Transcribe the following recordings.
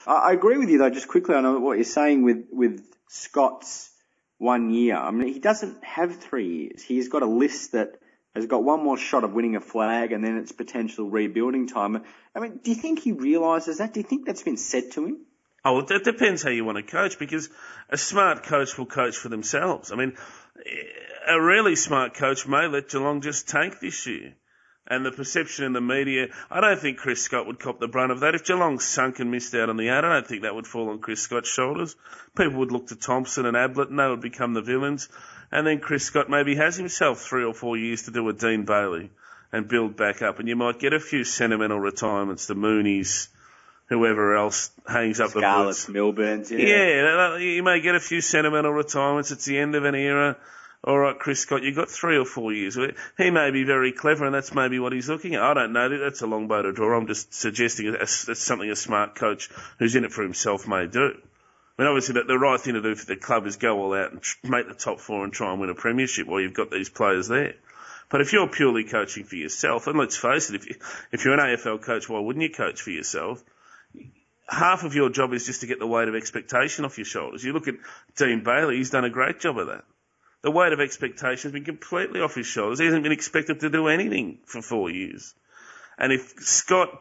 I agree with you, though, just quickly on what you're saying with Scott's 1 year. I mean, he doesn't have 3 years. He's got a list that has got one more shot of winning a flag and then it's potential rebuilding time. I mean, do you think he realises that? Do you think that's been said to him? Oh, it depends how you want to coach, because a smart coach will coach for themselves. I mean, a really smart coach may let Geelong just tank this year. And the perception in the media, I don't think Chris Scott would cop the brunt of that. If Geelong sunk and missed out on the 8, I don't think that would fall on Chris Scott's shoulders. People would look to Thompson and Ablett and they would become the villains. And then Chris Scott maybe has himself 3 or 4 years to do a Dean Bailey and build back up. And you might get a few sentimental retirements, the Moonies, whoever else hangs up the boots. Milburns, Yeah, you may get a few sentimental retirements. It's the end of an era. All right, Chris Scott, you've got 3 or 4 years. He may be very clever, and that's maybe what he's looking at. I don't know. That's a long bow to draw. I'm just suggesting that's something a smart coach who's in it for himself may do. I mean, obviously, the right thing to do for the club is go all out and make the top 4 and try and win a premiership while you've got these players there. But if you're purely coaching for yourself, and let's face it, if you're an AFL coach, why wouldn't you coach for yourself? Half of your job is just to get the weight of expectation off your shoulders. You look at Dean Bailey, he's done a great job of that. The weight of expectation has been completely off his shoulders. He hasn't been expected to do anything for 4 years. And if Scott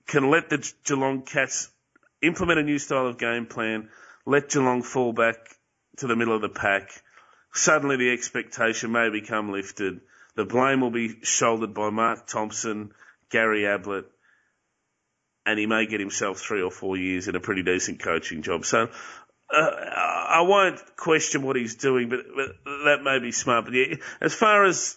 can let the Geelong Cats implement a new style of game plan, let Geelong fall back to the middle of the pack, suddenly the expectation may become lifted. The blame will be shouldered by Mark Thompson, Gary Ablett, and he may get himself 3 or 4 years in a pretty decent coaching job. So I won't question what he's doing, but that may be smart. But yeah, as far as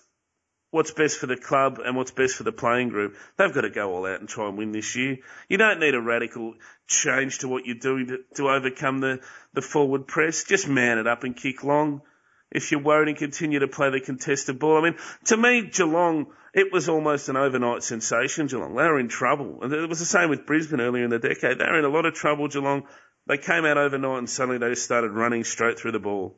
what's best for the club and what's best for the playing group, they've got to go all out and try and win this year. You don't need a radical change to what you're doing to overcome the forward press. Just man it up and kick long. If you're worried, and continue to play the contested ball. I mean, to me, Geelong, it was almost an overnight sensation, Geelong. They were in trouble. And it was the same with Brisbane earlier in the decade. They were in a lot of trouble, Geelong. They came out overnight and suddenly they just started running straight through the ball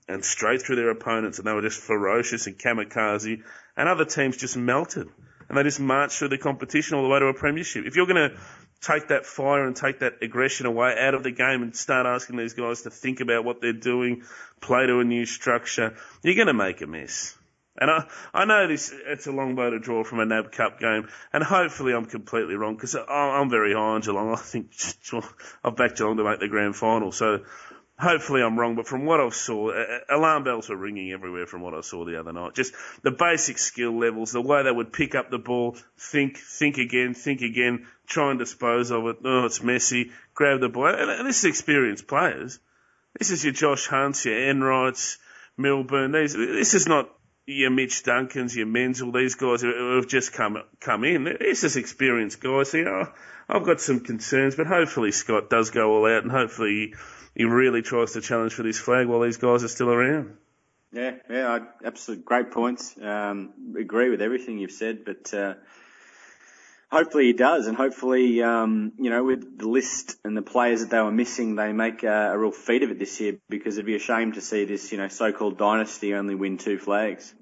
and straight through their opponents, and they were just ferocious and kamikaze, and other teams just melted. And they just marched through the competition all the way to a premiership. If you're going to take that fire and take that aggression away out of the game and start asking these guys to think about what they're doing, play to a new structure, you're going to make a mess. And I know it's a long bow to draw from a NAB Cup game, and hopefully I'm completely wrong, because I'm very high on Geelong. I think I've backed Geelong to make the grand final, so hopefully I'm wrong. But from what I saw, alarm bells were ringing everywhere from what I saw the other night. Just the basic skill levels, the way they would pick up the ball, think again, try and dispose of it. Oh, it's messy. Grab the ball. And this is experienced players. This is your Josh Hunts, your Enrights, Milburn. This is not your Mitch Duncans, your Menzel, these guys who have just come in. This is experienced guys. So, I've got some concerns, but hopefully Scott does go all out, and hopefully he really tries to challenge for this flag while these guys are still around. Yeah, absolutely great points. Agree with everything you've said, but hopefully he does, and hopefully, with the list and the players that they were missing, they make a real feat of it this year, because it'd be a shame to see this, so-called dynasty only win 2 flags.